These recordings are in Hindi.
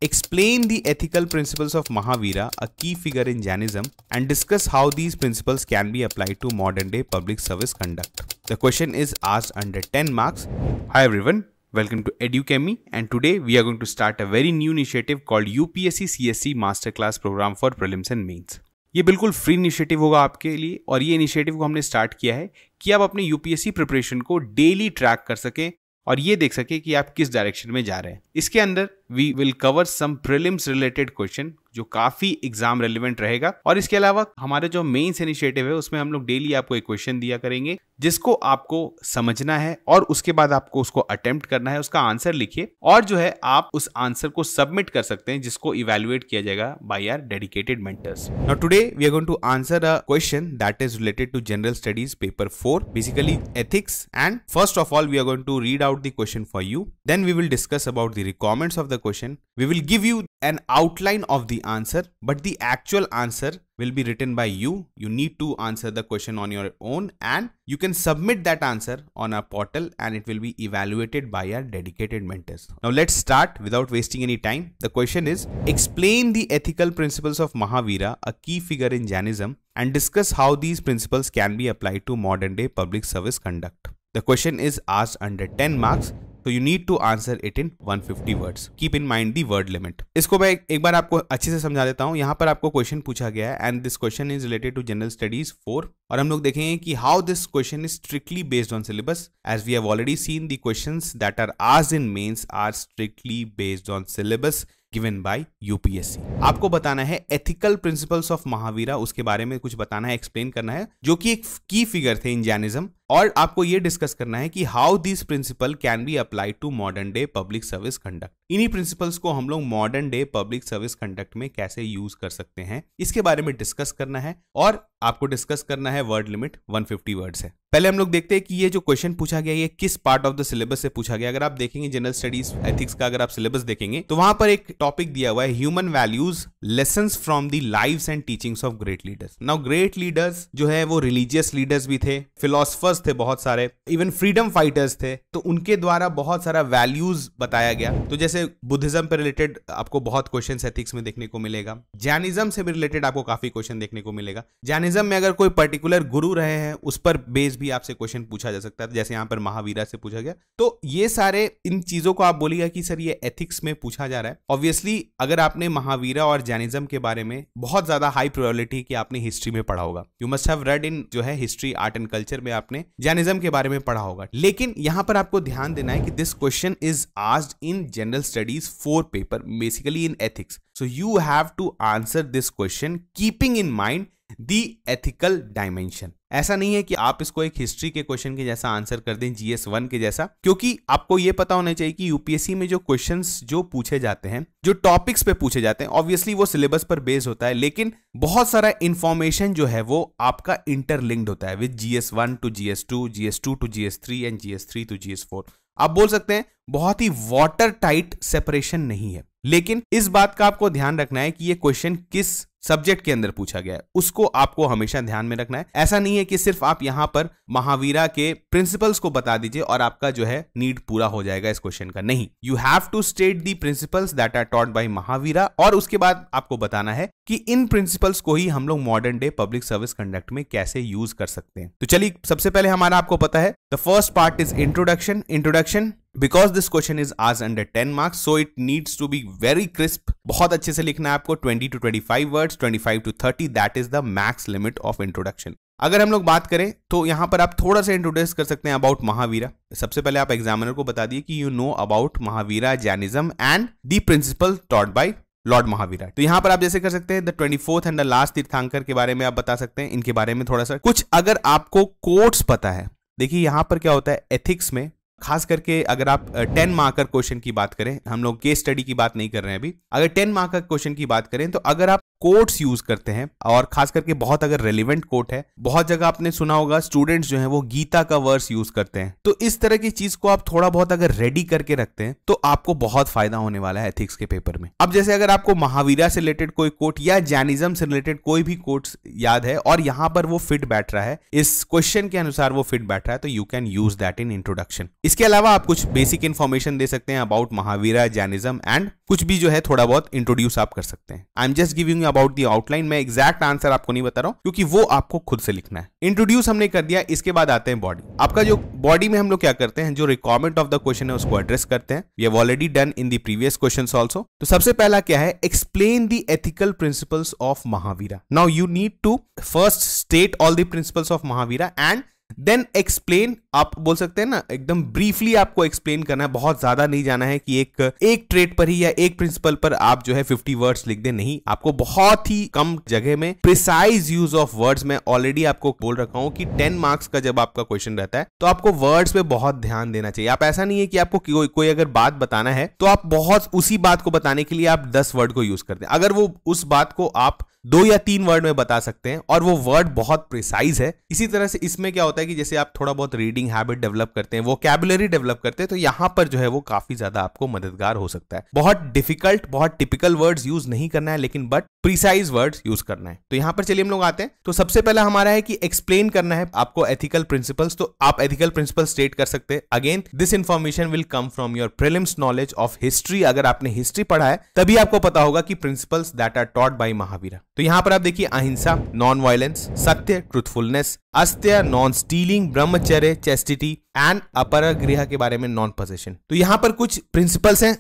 explain the ethical principles of Mahavira, a key figure in Jainism, and discuss how these principles can be applied to modern day public service conduct. The question is asked under 10 marks. Hi everyone, welcome to EduChemy, and today we are going to start a very new initiative called UPSC CSC Masterclass Program for Prelims and Mains. ये बिल्कुल फ्री इनिशिएटिव होगा आपके लिए और ये इनिशिएटिव को हमने स्टार्ट किया है कि आप अपने यूपीएससी प्रिपरेशन को डेली ट्रैक कर सकें और ये देख सकें कि आप किस डायरेक्शन में जा रहे हैं। इसके अंदर we will cover some prelims related question जो काफी एग्जाम रेलिवेंट रहेगा और इसके अलावा हमारे जो मेंस इनिशिएटिव है उसमें हम लोग डेली आपको एक क्वेश्चन दिया करेंगे जिसको आपको समझना है और उसके बाद आपको उसको अटेम्प्ट करना है, उसका आंसर लिखिए और जो है आप उस आंसर को सबमिट कर सकते हैं जिसको इवैल्यूएट किया जाएगा by our dedicated mentors. Now today we are going to answer a question that is related to general studies paper 4, basically ethics, and first of all we are going to read out the question for you, then we will discuss about the requirements of the question, we will give you an outline of the answer, but the actual answer will be written by you. You need to answer the question on your own and you can submit that answer on our portal and it will be evaluated by our dedicated mentors. Now let's start without wasting any time. The question is, explain the ethical principles of Mahavira, a key figure in Jainism, and discuss how these principles can be applied to modern day public service conduct. The question is asked under 10 marks. So you need to answer it in 150 words. Keep in mind the word limit. इसको मैं एक बार आपको अच्छे से समझा देता हूँ। यहाँ पर आपको क्वेश्चन पूछा गया है and this question is related to general studies 4 और हम लोग देखेंगे कि how this question is strictly based on syllabus as we have already seen the questions that are asked in mains are strictly based on syllabus given by UPSC. आपको बताना है एथिकल प्रिंसिपल्स ऑफ महावीरा, उसके बारे में कुछ बताना है, एक्सप्लेन करना है, जो कि एक की फिगर थे इन जैनिज्म, और आपको ये डिस्कस करना है कि how this principle can be applied to modern day public service conduct. इन्हीं प्रिंसिपल्स को हम लोग modern day public service conduct में कैसे यूज कर सकते हैं इसके बारे में डिस्कस करना है और आपको डिस्कस करना है। वर्ड लिमिट 150 वर्ड्स है। पहले हम लोग देखते हैं कि ये जो क्वेश्चन पूछा गया ये किस पार्ट ऑफ द सिलेबस से पूछा गया। अगर आप देखेंगे जनरल स्टडीज एथिक्स का अगर आप सिलेबस देखेंगे तो वहां पर एक टॉपिक दिया हुआ है human values lessons from the lives and teachings of great leaders. Now great leaders जो है वो रिलीजियस लीडर्स भी थे, फिलोसफर्स थे बहुत सारे, इवन फ्रीडम फाइटर्स थे, तो उनके द्वारा बहुत सारा वैल्यूज बताया गया। तो जैसे बुद्धिज्म पे रिलेटेड आपको बहुत क्वेश्चन एथिक्स में देखने को मिलेगा, जैनिज्म से भी रिलेटेड आपको काफी क्वेश्चन देखने को मिलेगा। जैनिज्म में अगर कोई पर्टिकुलर गुरु रहे हैं उस पर बेस भी आपसे क्वेश्चन पूछा जा सकता है, जैसे यहाँ पर महावीरा से पूछा गया। तो ये सारे इन चीजों को आप बोलिएगा कि सर ये एथिक्स में पूछा जा रहा है। ऑब्वियसली अगर आपने महावीरा और जैनिज्म के बारे में बहुत ज्यादा हाई प्रोबेबिलिटी कि आपने हिस्ट्री में पढ़ा होगा, यू मस्ट हैव रेड इन जो है हिस्ट्री आर्ट एंड कल्चर में आपने जैनिज्म के बारे में पढ़ा होगा। लेकिन यहां पर आपको ध्यान देना है कि this question is asked in general studies 4 paper, basically in ethics. So you have to answer this question keeping in mind the ethical dimension. ऐसा नहीं है कि आप इसको एक हिस्ट्री के क्वेश्चन के जैसा आंसर कर दें, GS1 के जैसा, क्योंकि आपको यह पता होना चाहिए कि यूपीएससी में जो क्वेश्चंस जो पूछे जाते हैं, जो टॉपिक्स पे पूछे जाते हैं, ऑब्वियसली वो सिलेबस पर बेस्ड होता है, लेकिन बहुत सारा इंफॉर्मेशन जो है वो आपका इंटरलिंक्ड होता है with GS1 to GS2, GS2 to GS3 and GS3 to GS4। आप बोल सकते हैं बहुत ही वाटर टाइट सेपरेशन नहीं है, लेकिन इस बात का आपको ध्यान रखना है कि ये क्वेश्चन किस सब्जेक्ट के अंदर पूछा गया है, उसको आपको हमेशा ध्यान में रखना है। ऐसा नहीं है कि सिर्फ आप यहां पर महावीरा के प्रिंसिपल्स को बता दीजिए और आपका जो है नीड पूरा हो जाएगा इस क्वेश्चन का। नहीं, you have to state the principles that are taught by Mahavira और उसके बाद आपको बताना है कि इन प्रिंसिपल्स को ही हम लोग modern day public service conduct में कैसे यूज कर सकते हैं। तो चलिए सबसे पहले हमारा आपको पता है the first part is introduction. Because this question is asked under 10 marks, so it needs to be very crisp. बहुत अच्छे से लिखना है आपको, 20 to 25 words, 25 to 30, that is the max limit of introduction. अगर हम लोग बात करें तो यहाँ पर आप थोड़ा सा इंट्रोड्यूस कर सकते हैं अबाउट महावीरा। सबसे पहले आप एग्जामिनर को बता दिए कि you know about Mahavira, Jainism and the principle taught by lord Mahavira. तो यहाँ पर आप जैसे कर सकते हैं the 24th and the last तीर्थंकर के बारे में आप बता सकते हैं, इनके बारे में थोड़ा सा कुछ। अगर आपको कोट्स पता है, देखिए यहाँ पर क्या होता है एथिक्स में, खास करके अगर आप 10 मार्कर क्वेश्चन की बात करें, हम लोग केस स्टडी की बात नहीं कर रहे हैं अभी, अगर 10 मार्कर क्वेश्चन की बात करें तो अगर आप कोट्स यूज करते हैं, और खास करके बहुत अगर रेलिवेंट कोट है, बहुत जगह आपने सुना होगा स्टूडेंट्स जो है वो गीता का वर्स यूज करते हैं। तो इस तरह की चीज को आप थोड़ा बहुत अगर रेडी करके रखते हैं तो आपको बहुत फायदा होने वाला है एथिक्स के पेपर में। अब जैसे अगर आपको महावीरा से रिलेटेड कोई कोट या जैनिज्म से रिलेटेड कोई भी कोट्स याद है और यहां पर वो फिट बैठ रहा है, इस क्वेश्चन के अनुसार वो फिट बैठ रहा है, तो you can use that in introduction. इसके अलावा आप कुछ बेसिक इंफॉर्मेशन दे सकते हैं अबाउट महावीरा, जैनिज्म एंड कुछ भी जो है थोड़ा बहुत इंट्रोड्यूस आप कर सकते हैं। I am just giving you about the outline, मैं एग्जैक्ट आंसर आपको नहीं बता रहा हूं क्योंकि वो आपको खुद से लिखना है। इंट्रोड्यूस हमने कर दिया, इसके बाद आते हैं बॉडी। आपका जो बॉडी में हम लोग क्या करते हैं, जो रिक्वायरमेंट ऑफ द क्वेश्चन है उसको एड्रेस करते हैं। We have already done in the previous questions also. तो सबसे पहला क्या है, explain the ethical principles of Mahavira. Now you need to first state all the principles of Mahavira and then explain. आप बोल सकते हैं ना, एकदम ब्रीफली आपको एक्सप्लेन करना है, बहुत ज्यादा नहीं जाना है कि एक ट्रेड पर ही या एक प्रिंसिपल पर आप जो है 50 वर्ड्स लिख दे, नहीं, आपको बहुत ही कम जगह में प्रिसाइज यूज ऑफ वर्ड्स। मैं ऑलरेडी आपको बोल रखा हूं कि 10 मार्क्स का जब आपका क्वेश्चन रहता है तो आपको वर्ड्स पे बहुत ध्यान देना चाहिए। आप ऐसा नहीं है कि आपको कोई अगर बात बताना है तो आप बहुत उसी बात को बताने के लिए आप 10 वर्ड को यूज करते हैं। अगर वो उस बात को आप 2 या 3 वर्ड में बता सकते हैं और वो वर्ड बहुत प्रिसाइज है, इसी तरह से इसमें क्या होता है कि जैसे आप थोड़ा बहुत रीडिंग हैबिट डेवलप करते हैं, वोकैबुलरी डेवलप करते हैं, तो यहां पर जो है वो काफी ज्यादा आपको मददगार हो सकता है। बहुत डिफिकल्ट, बहुत टिपिकल वर्ड्स यूज नहीं करना है, लेकिन बट प्रिसाइज वर्ड्स यूज करना है। तो यहां पर चलिए हम लोग आते हैं। तो सबसे पहला हमारा है कि एक्सप्लेन करना है आपको एथिकल प्रिंसिपल्स। तो आप एथिकल प्रिंसिपल स्टेट कर सकते हैं। Again this information will come from your prelims knowledge of history. अगर आपने हिस्ट्री पढ़ा है तभी आपको पता होगा कि principles that are taught by Mahavira. तो यहां पर आप देखिए, ahimsa, non violence, satya, truthfulness, asteya, non stealing, brahmacharya, chastity and aparigraha के बारे में नॉन पोजेशन। तो यहां पर कुछ प्रिंसिपल्स हैं,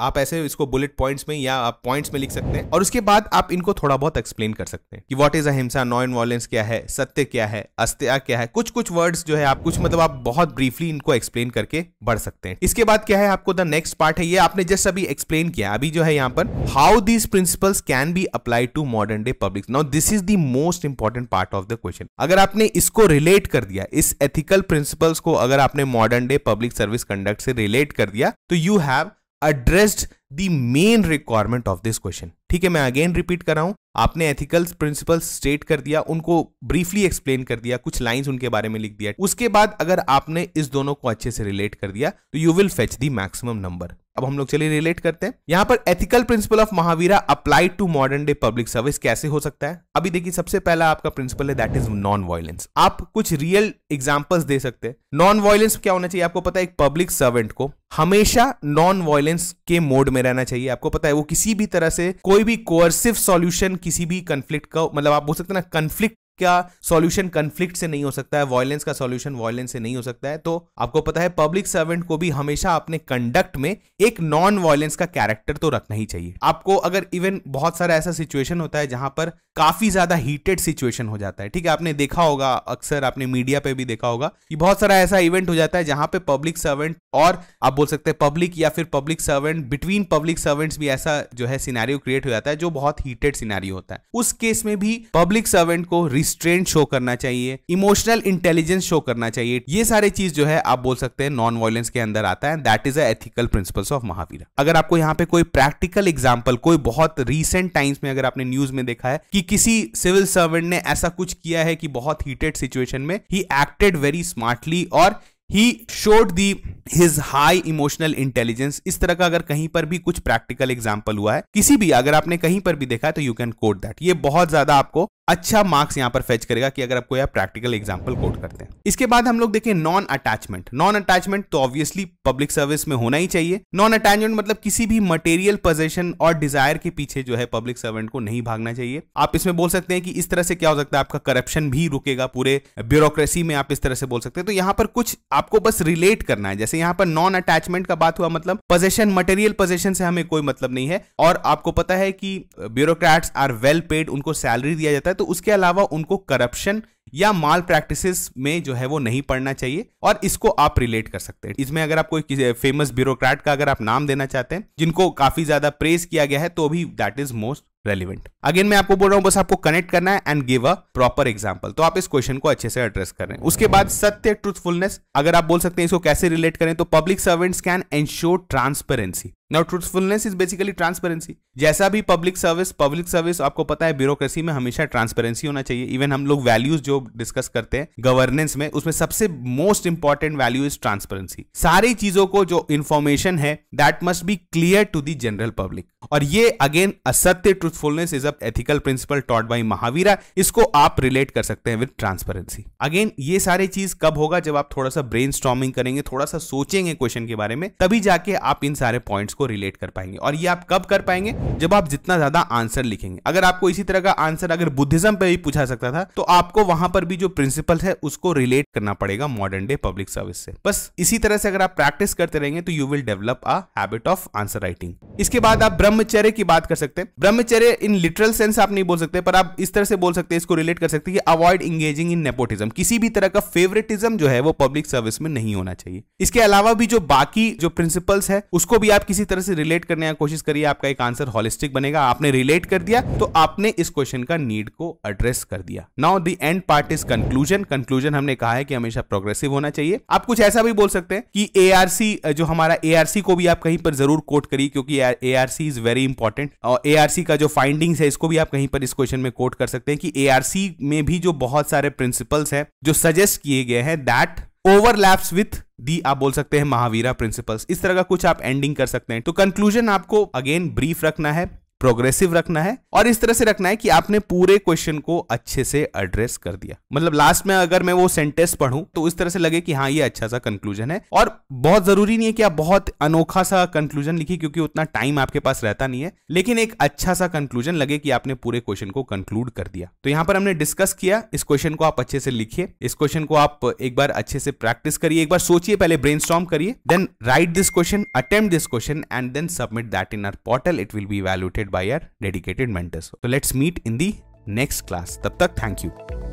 आप ऐसे इसको बुलेट पॉइंट्स में या आप पॉइंट्स में लिख सकते हैं और उसके बाद आप इनको थोड़ा बहुत एक्सप्लेन कर सकते हैं कि व्हाट इज अहिंसा, नॉन वायलेंस क्या है, सत्य क्या है, अस्त्य क्या है। कुछ वर्ड्स जो है आप कुछ मतलब आप बहुत ब्रीफली इनको एक्सप्लेन करके बढ़ सकते हैं। इसके बाद क्या है, आपको द नेक्स्ट पार्ट है, ये आपने जस्ट अभी एक्सप्लेन किया। अभी जो है यहाँ पर how these principles can be applied to modern day public. Now this is the most important part of the question. अगर आपने इसको रिलेट कर दिया, इस एथिकल प्रिंसिपल्स को अगर आपने modern day public service conduct से रिलेट कर दिया, तो you have addressed the main requirement of this question। ठीक है, मैं अगेन रिपीट कर रहा हूं, आपने एथिकल प्रिंसिपल्स स्टेट कर दिया, उनको ब्रीफली एक्सप्लेन कर दिया, कुछ लाइंस उनके बारे में लिख दिया। उसके बाद अगर आपने इस दोनों को अच्छे से रिलेट कर दिया तो you will fetch the maximum number. अब हम लोग चलिए रिलेट करते हैं। यहां पर ethical principle of Mahavira applied to modern day public service कैसे हो सकता है। अभी देखिए, सबसे पहला आपका प्रिंसिपल है दैट इज नॉन वायलेंस। आप कुछ रियल एग्जांपल्स दे सकते हैं। नॉन वायलेंस क्या होना चाहिए, आपको पता है एक पब्लिक सर्वेंट को हमेशा नॉन वायलेंस के मोड में रहना चाहिए। आपको पता है वो किसी भी तरह से कोई भी कोअर्सिव सॉल्यूशन किसी भी कंफ्लिक्ट का, मतलब आप बोल सकते हैं ना, कंफ्लिक्ट का सॉल्यूशन कंफ्लिक्ट से नहीं हो सकता है, वायलेंस का सॉल्यूशन वायलेंस से नहीं हो सकता है। तो आपको पता है पब्लिक सर्वेंट को भी हमेशा अपने कंडक्ट में एक नॉन वायलेंस का कैरेक्टर तो रखना ही चाहिए। आपको अगर इवन बहुत सारा ऐसा सिचुएशन होता है जहां पर काफी ज्यादा हीटेड सिचुएशन हो जाता है, ठीक है, आपने देखा होगा, अक्सर आपने मीडिया पे भी देखा होगा कि बहुत सारा ऐसा इवेंट हो जाता है जहां पे पब्लिक सर्वेंट और आप बोल सकते हैं पब्लिक या फिर public servant, between public servants भी ऐसा जो है सिनेरियो क्रिएट हो जाता है जो बहुत हीटेड सिनेरियो होता है। उस केस में भी पब्लिक सर्वेंट को रिस्ट्रेंट शो करना चाहिए, इमोशनल इंटेलिजेंस शो करना चाहिए। ये सारे चीज जो है आप बोल सकते हैं नॉन वायलेंस के अंदर आता है। That is ethical principles of Mahavira. अगर आपको यहाँ पे कोई प्रैक्टिकल एग्जांपल, कोई बहुत रीसेंट टाइम्स में अगर आपने न्यूज में देखा है कि किसी सिविल सर्वेंट ने ऐसा कुछ किया है कि बहुत हीटेड सिचुएशन में ही एक्टेड वेरी स्मार्टली और he showed the his high emotional intelligence, इस तरह का अगर कहीं पर भी कुछ प्रैक्टिकल एग्जांपल हुआ है किसी भी, अगर आपने कहीं पर भी देखा है तो यू कैन कोट दैट। ये बहुत ज्यादा आपको अच्छा मार्क्स यहां पर फेच करेगा कि अगर आपको यह प्रैक्टिकल एग्जांपल कोट करते हैं। इसके बाद हम लोग देखें नॉन अटैचमेंट। नॉन अटैचमेंट तो ऑब्वियसली पब्लिक सर्विस में होना ही चाहिए। नॉन अटैचमेंट मतलब किसी भी मटेरियल पोजीशन और डिजायर के पीछे जो है पब्लिक सर्वेंट को नहीं भागना चाहिए। आप इसमें बोल सकते हैं कि इस तरह से क्या हो सकता है, आपका करप्शन भी रुकेगा पूरे ब्यूरोक्रेसी में, आप इस तरह से बोल सकते हैं। तो यहां पर कुछ आपको बस रिलेट करना है। जैसे यहां पर नॉन अटैचमेंट का बात हुआ, मतलब पोजीशन, मटेरियल पोजीशन से हमें कोई मतलब नहीं है और आपको पता है कि ब्यूरोक्रेट्स आर वेल पेड, उनको सैलरी दिया जाता है, तो उसके अलावा उनको करप्शन या माल प्रैक्टिसेस में जो है वो नहीं पड़ना चाहिए और इसको आप रिलेट कर सकते हैं। इसमें अगर आप कोई फेमस ब्यूरोक्रेट का अगर आप नाम देना चाहते हैं जिनको काफी ज्यादा प्रेज किया गया है तो भी that is most relevant. Again मैं आपको बोल रहा हूं बस आपको कनेक्ट करना है and give a proper example, तो आप इस क्वेश्चन को अच्छे से एड्रेस कर रहे हैं। उसके बाद सत्य, ट्रूथफुलनेस, अगर आप बोल सकते हैं इसको कैसे रिलेट करें, तो public servants can ensure transparency. Now truthfulness is basically transparency. जैसा भी पब्लिक सर्विस आपको पता है ब्यूरोक्रेसी में हमेशा ट्रांसपेरेंसी होना चाहिए। इवन हम लोग वैल्यूज जो डिस्कस करते हैं गवर्नेंस में, उसमें सबसे most important value is transparency. सारी चीजों को जो इंफॉर्मेशन है that must be clear to the general public. और ये अगेन असत्य truthfulness is a ethical principle taught by Mahavira. इसको आप रिलेट कर सकते हैं विद ट्रांसपेरेंसी। अगेन ये सारी चीज कब होगा, जब आप थोड़ा सा ब्रेनस्टॉर्मिंग करेंगे, थोड़ा सा सोचेंगे क्वेश्चन के बारे में, तभी जाके आप इन सारे पॉइंट्स को रिलेट कर पाएंगे। और ये आप कब कर पाएंगे, जब आप जितना ज्यादा आंसर लिखेंगे। अगर आपको इसी तरह का आंसर अगर बुद्धिज्म पे भी पूछा सकता था, तो आपको वहां पर भी जो प्रिंसिपल है उसको रिलेट करना पड़ेगा मॉडर्न डे पब्लिक सर्विस से। बस इसी तरह से अगर आप प्रैक्टिस करते रहेंगे तो you will develop a habit of answer writing. इसके बाद आप ब्रह्मचर्य की बात कर सकते हैं। ब्रह्मचर्य इन लिटरल सेंस आप नहीं बोल सकते, पर आप इस तरह से बोल सकते हैं, इसको रिलेट कर सकते हैं कि अवॉइड इंगेजिंग इन नेपोटिज्म। किसी भी तरह का फेवरेटिज्म जो है वो पब्लिक सर्विस में नहीं होना चाहिए। इसके अलावा भी जो बाकी जो प्रिंसिपल्स है उसको भी आप किसी तरह से रिलेट करने की कोशिश करिए। आपका एक आंसर होलिस्टिक बनेगा। आपने रिलेट कर दिया तो आपने इस क्वेश्चन का नीड को एड्रेस कर दिया। Now the end part is conclusion. Conclusion हमने कहा है कि हमेशा प्रोग्रेसिव होना चाहिए। आप कुछ ऐसा भी बोल सकते हैं कि एआरसी, जो हमारा एआरसी को भी आप कहीं पर जरूर कोट करिए, क्योंकि एआरसी इज वेरी इंपॉर्टेंट। और एआरसी का जो फाइंडिंग्स है इसको भी आप कहीं पर इस क्वेश्चन में कोट कर सकते हैं कि एआरसी में भी जो बहुत सारे प्रिंसिपल्स हैं जो सजेस्ट किए गए हैं दैट ओवरलैप्स विथ दी, आप बोल सकते हैं महावीरा प्रिंसिपल्स। इस तरह का कुछ आप एंडिंग कर सकते हैं। तो कंक्लूजन आपको अगेन ब्रीफ रखना है, प्रोग्रेसिव रखना है, और इस तरह से रखना है कि आपने पूरे क्वेश्चन को अच्छे से एड्रेस कर दिया। मतलब लास्ट में अगर मैं वो सेंटेंस पढ़ूं तो इस तरह से लगे कि हाँ ये अच्छा सा कंक्लूजन है। और बहुत जरूरी नहीं है कि आप बहुत अनोखा सा कंक्लूजन लिखिए, क्योंकि उतना टाइम आपके पास रहता नहीं है, लेकिन एक अच्छा सा कंक्लूजन लगे कि आपने पूरे क्वेश्चन को कंक्लूड कर दिया। तो यहां पर हमने डिस्कस किया, इस क्वेश्चन को आप अच्छे से लिखिए, इस क्वेश्चन को आप एक बार अच्छे से प्रैक्टिस करिए, एक बार सोचिए, पहले ब्रेनस्टॉर्म करिए, then write this question, attempt this question and then submit that in our portal. It will be evaluated by our dedicated mentors. So let's meet in the next class. तब तक thank you.